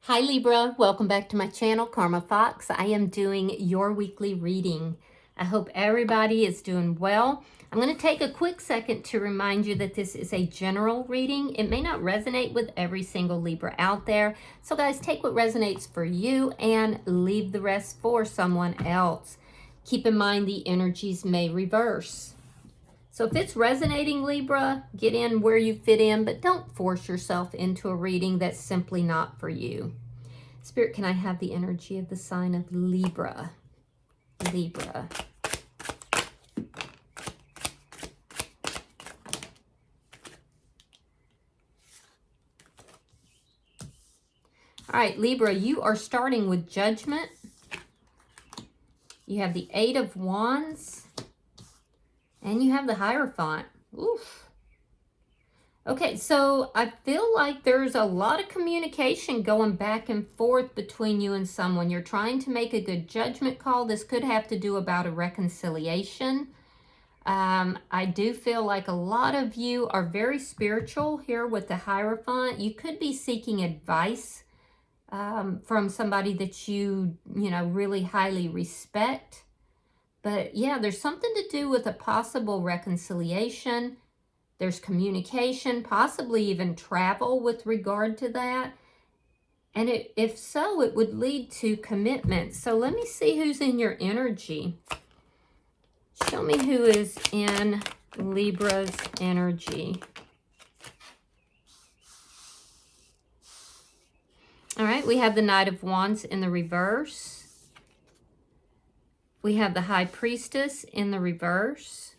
Hi Libra, welcome back to my channel, Karma Fox. I am doing your weekly reading. I hope everybody is doing well. I'm going to take a quick second to remind you that this is a general reading. It may not resonate with every single Libra out there. So guys, take what resonates for you and leave the rest for someone else. Keep in mind the energies may reverse. So if it's resonating, Libra, get in where you fit in, but don't force yourself into a reading that's simply not for you. Spirit, can I have the energy of the sign of Libra? Libra. All right, Libra, you are starting with Judgment. You have the Eight of Wands. And you have the Hierophant. Oof. Okay, so I feel like there's a lot of communication going back and forth between you and someone. You're trying to make a good judgment call. This could have to do about a reconciliation. I do feel like a lot of you are very spiritual here with the Hierophant. You could be seeking advice from somebody that you really highly respect. But yeah, there's something to do with a possible reconciliation. There's communication, possibly even travel with regard to that. And if so, it would lead to commitment. So let me see who's in your energy. Show me who is in Libra's energy. All right, we have the Knight of Wands in the reverse. We have the High Priestess in the reverse.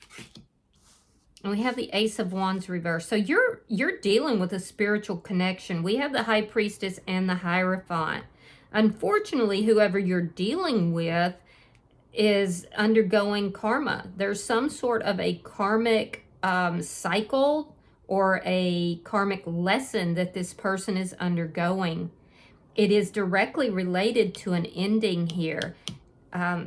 And we have the Ace of Wands reverse. So you're dealing with a spiritual connection. We have the High Priestess and the Hierophant. Unfortunately, whoever you're dealing with is undergoing karma. There's some sort of a karmic cycle or a karmic lesson that this person is undergoing. It is directly related to an ending here.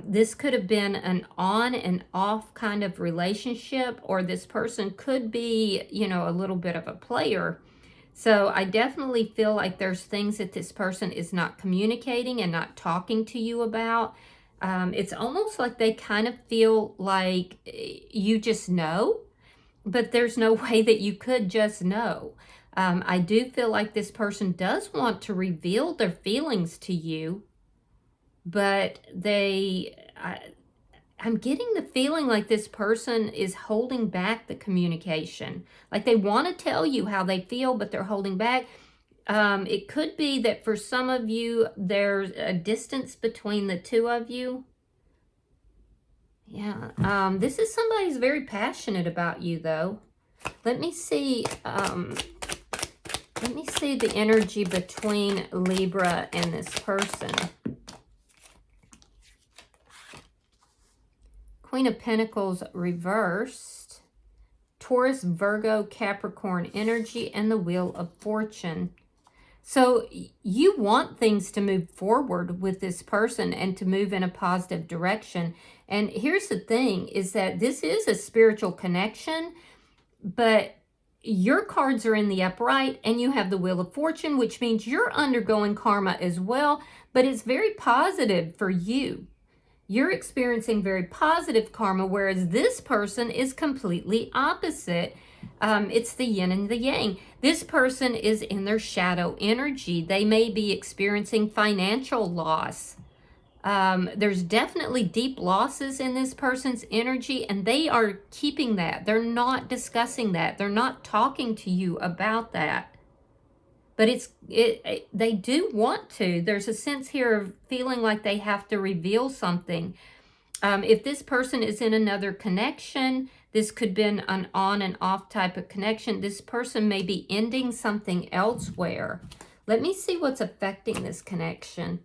This could have been an on and off kind of relationship, or this person could be, a little bit of a player. So I definitely feel like there's things that this person is not communicating and not talking to you about. It's almost like they kind of feel like you just know, but there's no way that you could just know. I do feel like this person does want to reveal their feelings to you, but I'm getting the feeling like this person is holding back the communication. Like they want to tell you how they feel, but they're holding back. It could be that for some of you, there's a distance between the two of you. Yeah, this is somebody who's very passionate about you, though. Let me see the energy between Libra and this person. Queen of Pentacles reversed. Taurus, Virgo, Capricorn energy, and the Wheel of Fortune. So you want things to move forward with this person and to move in a positive direction. And here's the thing, is that this is a spiritual connection, but your cards are in the upright and you have the Wheel of Fortune, which means you're undergoing karma as well, but it's very positive for you. You're experiencing very positive karma, whereas this person is completely opposite. It's the yin and the yang. This person is in their shadow energy. They may be experiencing financial loss. There's definitely deep losses in this person's energy, and they are keeping that. They're not discussing that. They're not talking to you about that. But they do want to. There's a sense here of feeling like they have to reveal something. If this person is in another connection, this could be an on and off type of connection. This person may be ending something elsewhere. Let me see what's affecting this connection.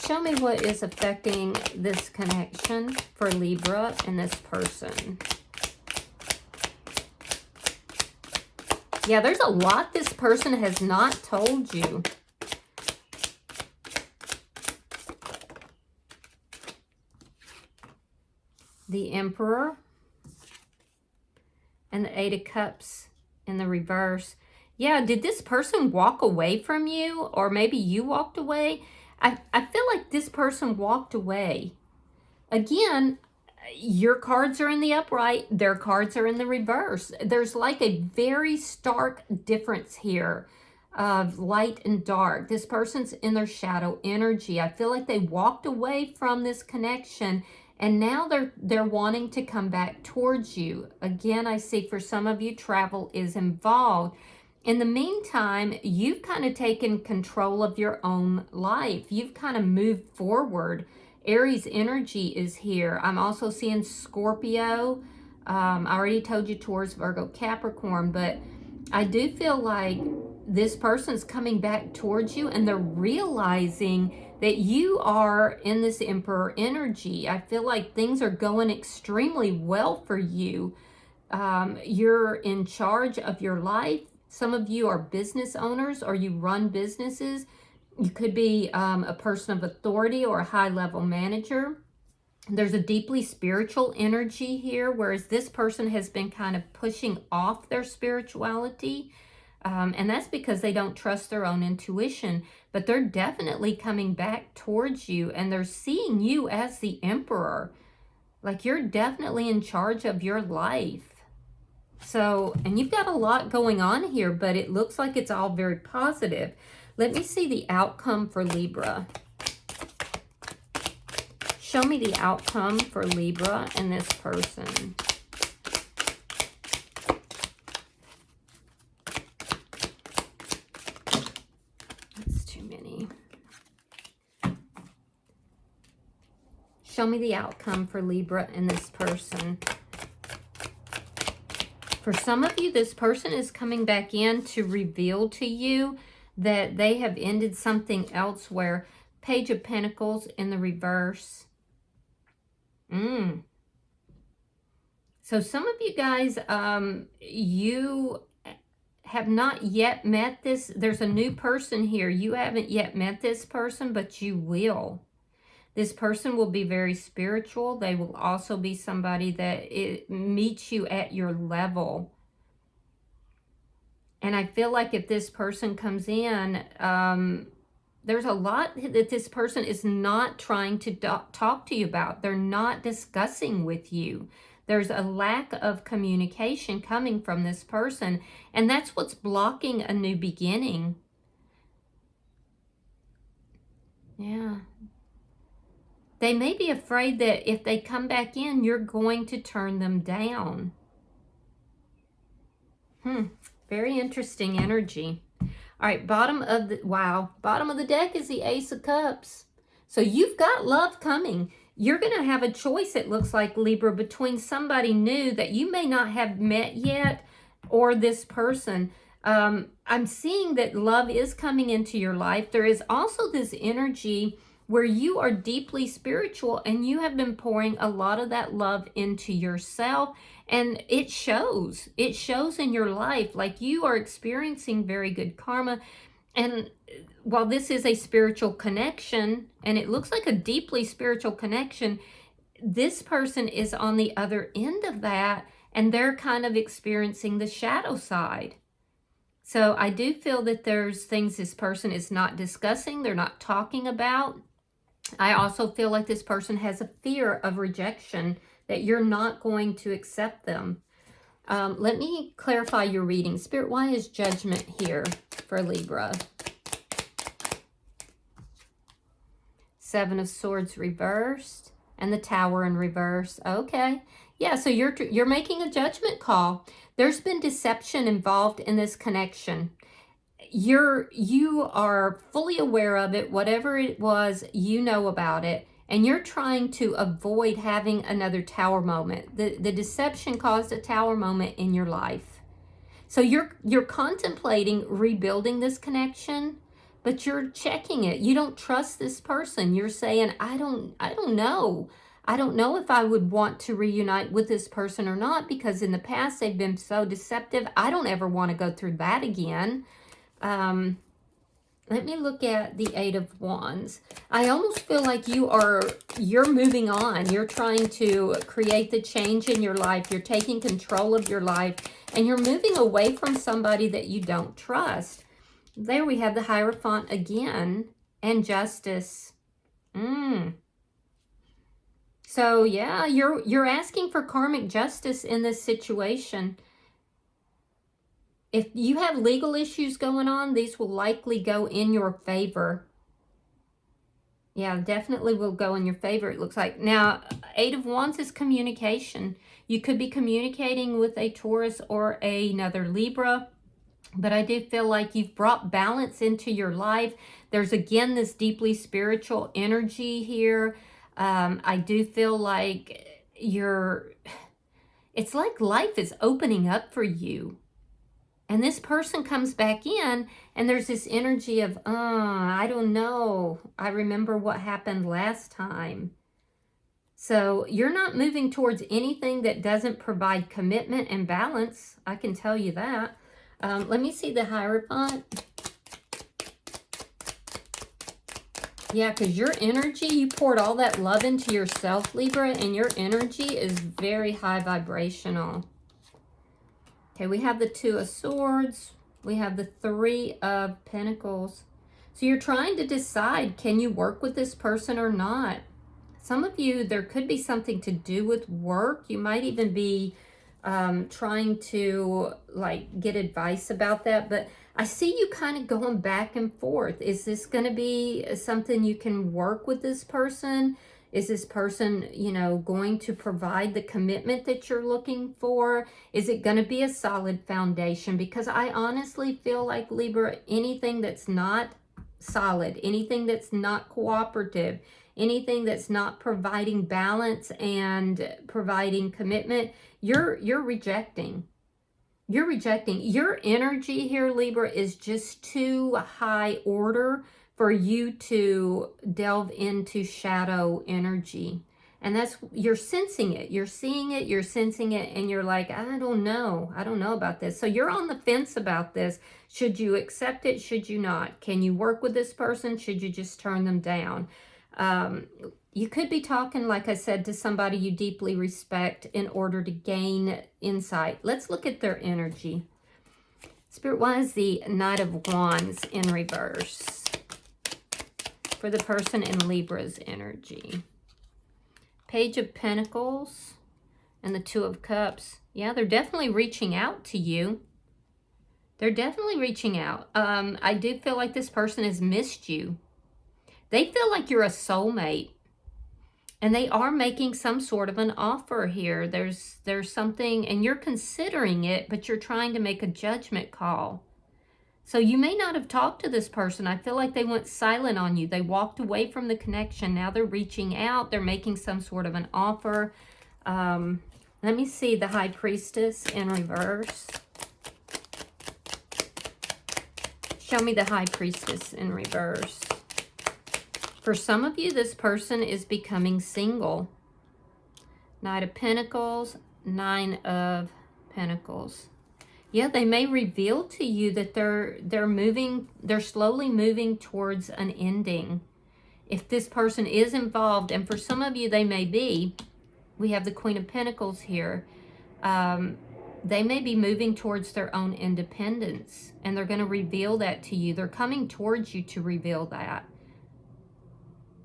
Show me what is affecting this connection for Libra and this person. Yeah, there's a lot this person has not told you. The Emperor and the Eight of Cups in the reverse. Yeah, did this person walk away from you? Or maybe you walked away? I feel like this person walked away. Again, your cards are in the upright, their cards are in the reverse. There's like a very stark difference here of light and dark. This person's in their shadow energy. I feel like they walked away from this connection and now they're wanting to come back towards you. Again, I see for some of you travel is involved. In the meantime, you've kind of taken control of your own life. You've kind of moved forward. Aries energy is here. I'm also seeing Scorpio. I already told you Taurus, Virgo, Capricorn, but I do feel like this person's coming back towards you and they're realizing that you are in this Emperor energy. I feel like things are going extremely well for you. You're in charge of your life. Some of you are business owners or you run businesses. You could be a person of authority or a high-level manager. There's a deeply spiritual energy here, whereas this person has been kind of pushing off their spirituality. And that's because they don't trust their own intuition. But they're definitely coming back towards you and they're seeing you as the emperor. Like you're definitely in charge of your life. So, and you've got a lot going on here, but it looks like it's all very positive. Let me see the outcome for Libra. Show me the outcome for Libra and this person. That's too many. Show me the outcome for Libra and this person. For some of you, this person is coming back in to reveal to you that they have ended something elsewhere. Page of Pentacles in the reverse. So some of you guys, you have not yet met this. There's a new person here. You haven't yet met this person, but you will. This person will be very spiritual. They will also be somebody that meets you at your level. And I feel like if this person comes in, there's a lot that this person is not trying to talk to you about. They're not discussing with you. There's a lack of communication coming from this person. And that's what's blocking a new beginning. Yeah. They may be afraid that if they come back in, you're going to turn them down. Very interesting energy. All right, bottom of the deck is the Ace of Cups. So you've got love coming. You're going to have a choice, it looks like, Libra, between somebody new that you may not have met yet or this person. I'm seeing that love is coming into your life. There is also this energy where you are deeply spiritual and you have been pouring a lot of that love into yourself, and it shows. It shows in your life. Like you are experiencing very good karma. And while this is a spiritual connection, and it looks like a deeply spiritual connection, this person is on the other end of that, and they're kind of experiencing the shadow side. So I do feel that there's things this person is not discussing, they're not talking about. I also feel like this person has a fear of rejection, that you're not going to accept them. Let me clarify your reading. Spirit, why is Judgment here for Libra? Seven of Swords reversed and the Tower in reverse. Okay. Yeah, so you're making a judgment call. There's been deception involved in this connection. You are fully aware of it. Whatever it was, you know about it, and you're trying to avoid having another tower moment. The deception caused a tower moment in your life. So you're contemplating rebuilding this connection, but you're checking it. You don't trust this person. You're saying, I don't know. I don't know if I would want to reunite with this person or not, because in the past they've been so deceptive. I don't ever want to go through that again. Let me look at the Eight of Wands. I almost feel like you're moving on. You're trying to create the change in your life. You're taking control of your life, and you're moving away from somebody that you don't trust. There we have the Hierophant again, and Justice. So yeah, you're asking for karmic justice in this situation. If you have legal issues going on, these will likely go in your favor. Yeah, definitely will go in your favor, it looks like. Now, Eight of Wands is communication. You could be communicating with a Taurus or another Libra, but I do feel like you've brought balance into your life. There's, again, this deeply spiritual energy here. I do feel like it's like life is opening up for you. And this person comes back in, and there's this energy of, I don't know. I remember what happened last time. So you're not moving towards anything that doesn't provide commitment and balance. I can tell you that. Let me see the Hierophant. Yeah, because your energy, you poured all that love into yourself, Libra, and your energy is very high vibrational. Okay, we have the Two of Swords. We have the Three of Pentacles. So you're trying to decide, can you work with this person or not? Some of you, there could be something to do with work. You might even be trying to get advice about that. But I see you kind of going back and forth. Is this going to be something you can work with this person? Is this person, going to provide the commitment that you're looking for? Is it going to be a solid foundation? Because I honestly feel like, Libra, anything that's not solid, anything that's not cooperative, anything that's not providing balance and providing commitment, you're rejecting. You're rejecting. Your energy here, Libra, is just too high order for you to delve into shadow energy. And you're sensing it. You're seeing it, you're sensing it, and you're like, I don't know about this. So you're on the fence about this. Should you accept it? Should you not? Can you work with this person? Should you just turn them down? You could be talking, like I said, to somebody you deeply respect in order to gain insight. Let's look at their energy. Spirit, why is the Knight of Wands in reverse for the person in Libra's energy? Page of Pentacles and the Two of Cups. Yeah, they're definitely reaching out to you. They're definitely reaching out. I do feel like this person has missed you. They feel like you're a soulmate. And they are making some sort of an offer here. There's something, and you're considering it, but you're trying to make a judgment call. So you may not have talked to this person. I feel like they went silent on you. They walked away from the connection. Now they're reaching out. They're making some sort of an offer. Let me see the High Priestess in reverse. Show me the High Priestess in reverse. For some of you, this person is becoming single. Knight of Pentacles, Nine of Pentacles. Yeah, they may reveal to you that they're slowly moving towards an ending. If this person is involved, and for some of you they may be, we have the Queen of Pentacles here. They may be moving towards their own independence, and they're going to reveal that to you. They're coming towards you to reveal that.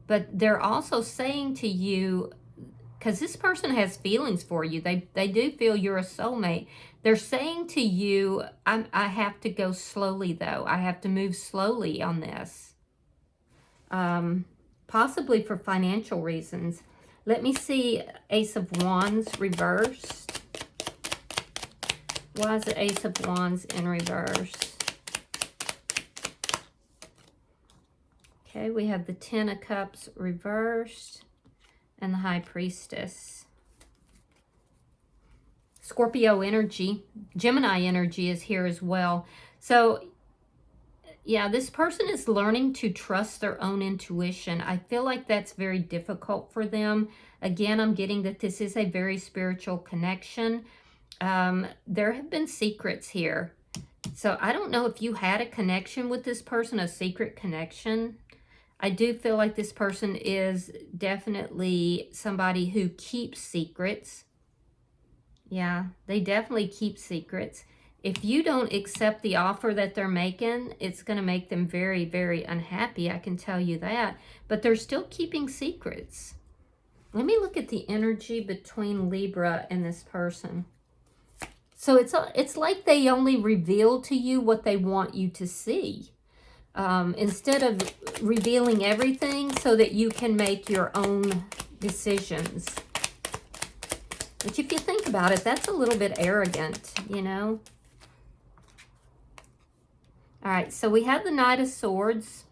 But they're also saying to you, because this person has feelings for you. They do feel you're a soulmate. They're saying to you, I have to go slowly, though. I have to move slowly on this. Possibly for financial reasons. Let me see Ace of Wands reversed. Why is the Ace of Wands in reverse? Okay, we have the Ten of Cups reversed and the High Priestess. Scorpio energy, Gemini energy is here as well. So, yeah, this person is learning to trust their own intuition. I feel like that's very difficult for them. Again, I'm getting that this is a very spiritual connection. There have been secrets here. So I don't know if you had a connection with this person, a secret connection. I do feel like this person is definitely somebody who keeps secrets. Yeah, they definitely keep secrets. If you don't accept the offer that they're making, it's going to make them very, very unhappy. I can tell you that. But they're still keeping secrets. Let me look at the energy between Libra and this person. So it's like they only reveal to you what they want you to see. Instead of revealing everything so that you can make your own decisions. Which, if you think about it, that's a little bit arrogant, you know. All right, so we have the Knight of Swords.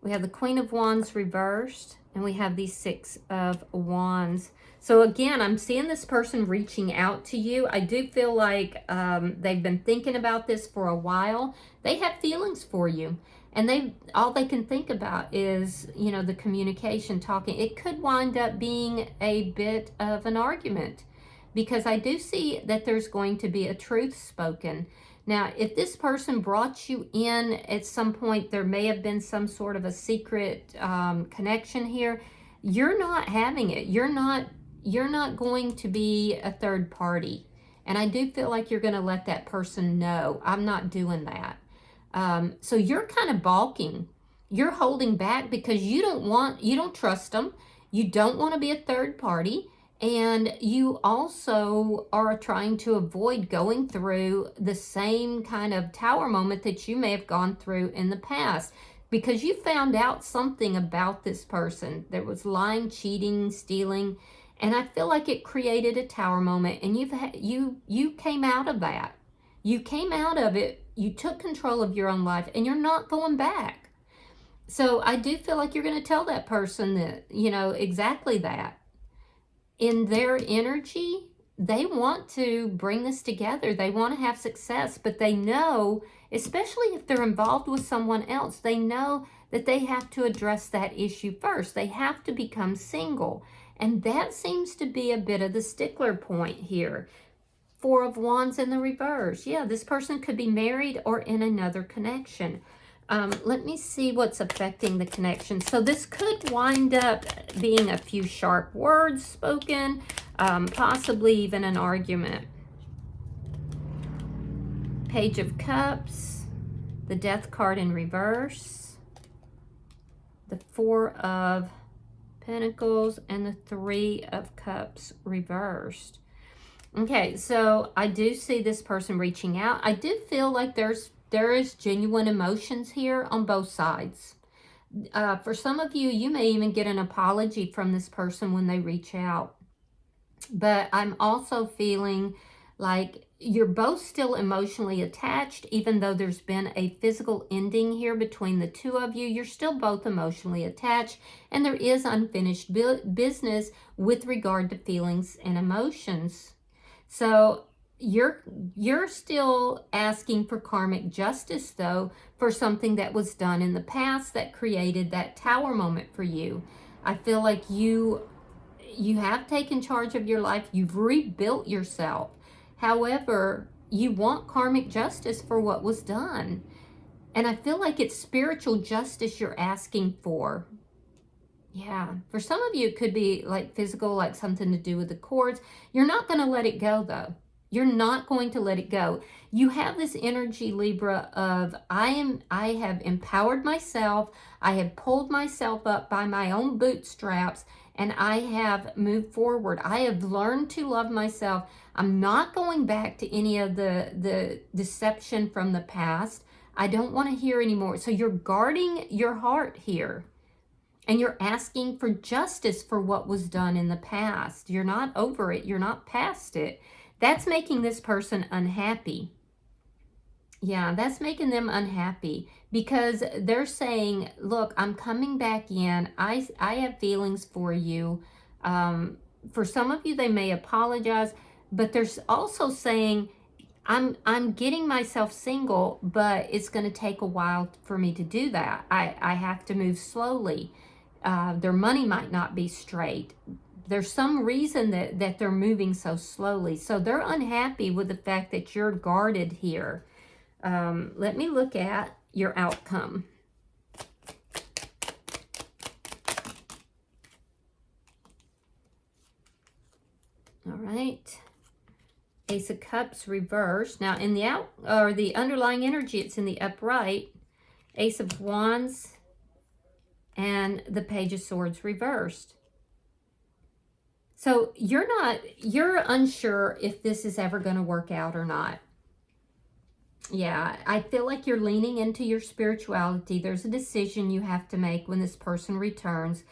We have the Queen of Wands reversed. And we have the Six of Wands. So again, I'm seeing this person reaching out to you. I do feel like they've been thinking about this for a while. They have feelings for you. And all they can think about is, you know, the communication, talking. It could wind up being a bit of an argument. Because I do see that there's going to be a truth spoken. Now, if this person brought you in at some point, there may have been some sort of a secret connection here. You're not having it. You're not going to be a third party. And I do feel like you're going to let that person know, I'm not doing that. So you're kind of balking. You're holding back because you don't trust them. You don't want to be a third party. And you also are trying to avoid going through the same kind of tower moment that you may have gone through in the past. Because you found out something about this person. There was lying, cheating, stealing. And I feel like it created a tower moment. And you came out of that. You came out of it. You took control of your own life. And you're not going back. So I do feel like you're going to tell that person that, you know, exactly that. In their energy, they want to bring this together. They want to have success, but they know, especially if they're involved with someone else, they know that they have to address that issue first. They have to become single. And that seems to be a bit of the stickler point here. Four of Wands in the reverse. Yeah, this person could be married or in another connection. Let me see what's affecting the connection. So this could wind up being a few sharp words spoken, possibly even an argument. Page of Cups, the Death card in reverse, the Four of Pentacles, and the Three of Cups reversed. Okay, so I do see this person reaching out. I do feel like there is genuine emotions here on both sides. For some of you, you may even get an apology from this person when they reach out. But I'm also feeling like you're both still emotionally attached, even though there's been a physical ending here between the two of you. You're still both emotionally attached, and there is unfinished business with regard to feelings and emotions. So you're still asking for karmic justice, though, for something that was done in the past that created that tower moment for you. I feel like you have taken charge of your life. You've rebuilt yourself. However, you want karmic justice for what was done. And I feel like it's spiritual justice you're asking for. Yeah, for some of you, it could be like physical, like something to do with the cords. You're not going to let it go, though. You're not going to let it go. You have this energy, Libra, of I have empowered myself. I have pulled myself up by my own bootstraps, and I have moved forward. I have learned to love myself. I'm not going back to any of the deception from the past. I don't want to hear anymore. So you're guarding your heart here. And you're asking for justice for what was done in the past. You're not over it. You're not past it. That's making this person unhappy. Yeah, that's making them unhappy because they're saying, look, I'm coming back in. I have feelings for you. For some of you, they may apologize, but they're also saying, I'm getting myself single, but it's going to take a while for me to do that. I have to move slowly. Their money might not be straight. There's some reason that they're moving so slowly. So they're unhappy with the fact that you're guarded here. Let me look at your outcome. All right. Ace of Cups reversed. Now in the underlying energy, it's in the upright. Ace of Wands and the Page of Swords reversed. So you're unsure if this is ever going to work out or not. Yeah, I feel like you're leaning into your spirituality. There's a decision you have to make when this person returns.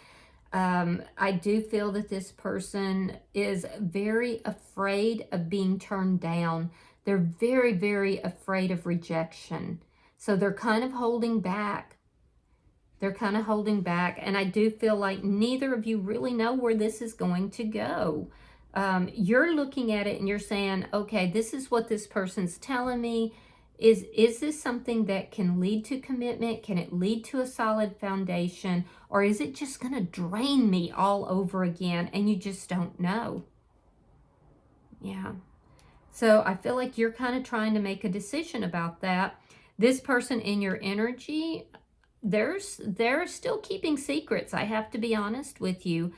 I do feel that this person is very afraid of being turned down. They're very, very afraid of rejection. So they're kind of holding back. They're kind of holding back. And I do feel like neither of you really know where this is going to go. You're looking at it and you're saying, okay, this is what this person's telling me. Is this something that can lead to commitment? Can it lead to a solid foundation? Or is it just going to drain me all over again and you just don't know? Yeah. So I feel like you're kind of trying to make a decision about that. This person in your energy, they're still keeping secrets. I have to be honest with you.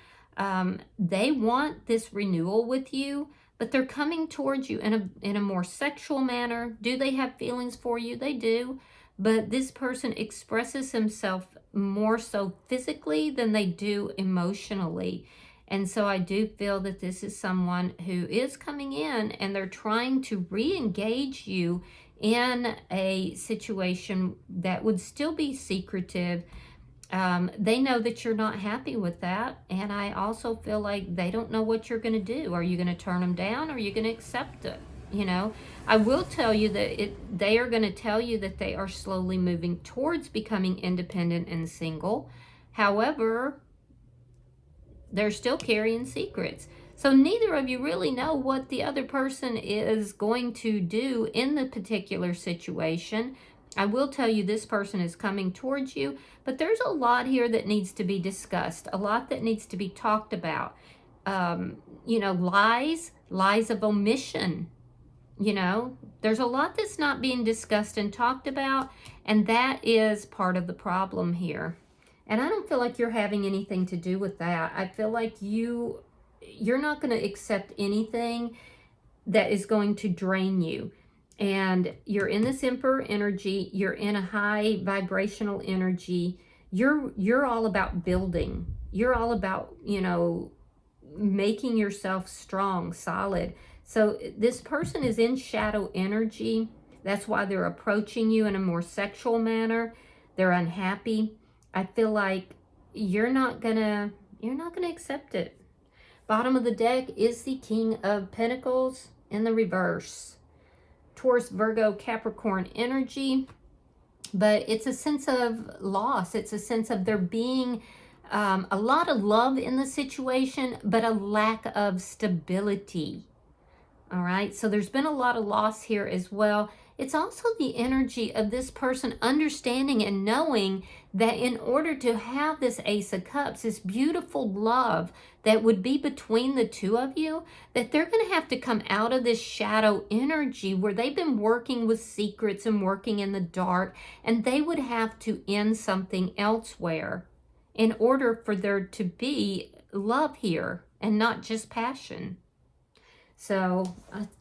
They want this renewal with you, but they're coming towards you in a more sexual manner. Do they have feelings for you? They do. But this person expresses himself more so physically than they do emotionally. And so I do feel that this is someone who is coming in and they're trying to re-engage you in a situation that would still be secretive. They know that you're not happy with that. And I also feel like they don't know what you're going to do. Are you going to turn them down or are you going to accept it? You know, I will tell you that they are going to tell you that they are slowly moving towards becoming independent and single. However, they're still carrying secrets. So neither of you really know what the other person is going to do in the particular situation. I will tell you this person is coming towards you, but there's a lot here that needs to be discussed, a lot that needs to be talked about. You know, lies of omission. You know, there's a lot that's not being discussed and talked about, and that is part of the problem here. And I don't feel like you're having anything to do with that. I feel like you're not going to accept anything that is going to drain you. And you're in this Emperor energy. You're in a high vibrational energy. You're all about building. You're all about, you know, making yourself strong, solid. So this person is in shadow energy. That's why they're approaching you in a more sexual manner. They're unhappy. I feel like you're not gonna accept it. Bottom of the deck is the King of Pentacles in the reverse. Taurus, Virgo, Capricorn energy. But it's a sense of loss. It's a sense of there being a lot of love in the situation, but a lack of stability. All right, so there's been a lot of loss here as well. It's also the energy of this person understanding and knowing that in order to have this Ace of Cups, this beautiful love that would be between the two of you, that they're going to have to come out of this shadow energy where they've been working with secrets and working in the dark, and they would have to end something elsewhere in order for there to be love here and not just passion. So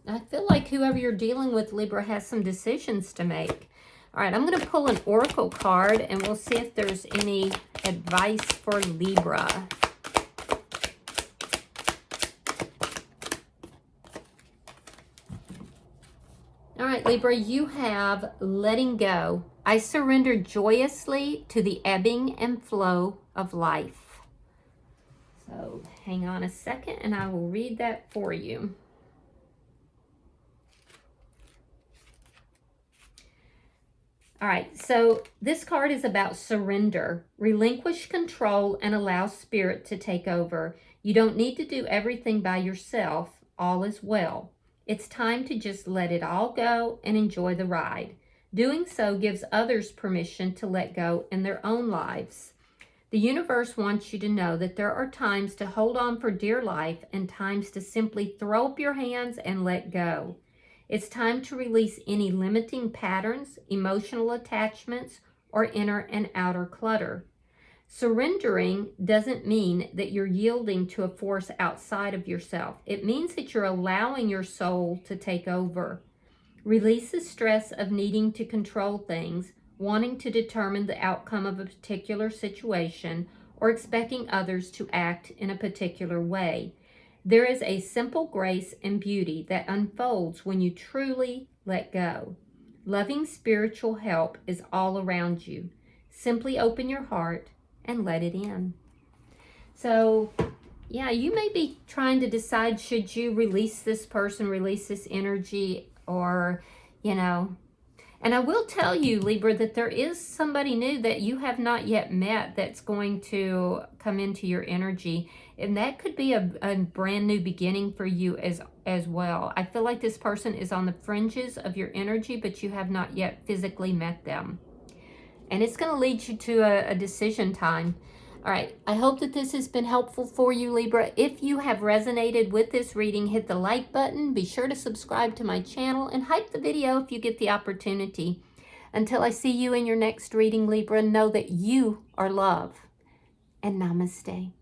I feel like whoever you're dealing with, Libra, has some decisions to make. All right, I'm going to pull an oracle card and we'll see if there's any advice for Libra. All right, Libra, you have letting go. I surrender joyously to the ebbing and flow of life. So hang on a second and I will read that for you. All right, so this card is about surrender. Relinquish control and allow spirit to take over. You don't need to do everything by yourself. All is well. It's time to just let it all go and enjoy the ride. Doing so gives others permission to let go in their own lives. The universe wants you to know that there are times to hold on for dear life and times to simply throw up your hands and let go. It's time to release any limiting patterns, emotional attachments, or inner and outer clutter. Surrendering doesn't mean that you're yielding to a force outside of yourself. It means that you're allowing your soul to take over. Release the stress of needing to control things, wanting to determine the outcome of a particular situation, or expecting others to act in a particular way. There is a simple grace and beauty that unfolds when you truly let go. Loving spiritual help is all around you. Simply open your heart and let it in. So, yeah, you may be trying to decide, should you release this person, release this energy, or, you know. And I will tell you, Libra, that there is somebody new that you have not yet met that's going to come into your energy. And that could be a brand new beginning for you as well. I feel like this person is on the fringes of your energy, but you have not yet physically met them. And it's going to lead you to a decision time. All right, I hope that this has been helpful for you, Libra. If you have resonated with this reading, hit the like button. Be sure to subscribe to my channel and hype the video if you get the opportunity. Until I see you in your next reading, Libra, know that you are love. And namaste.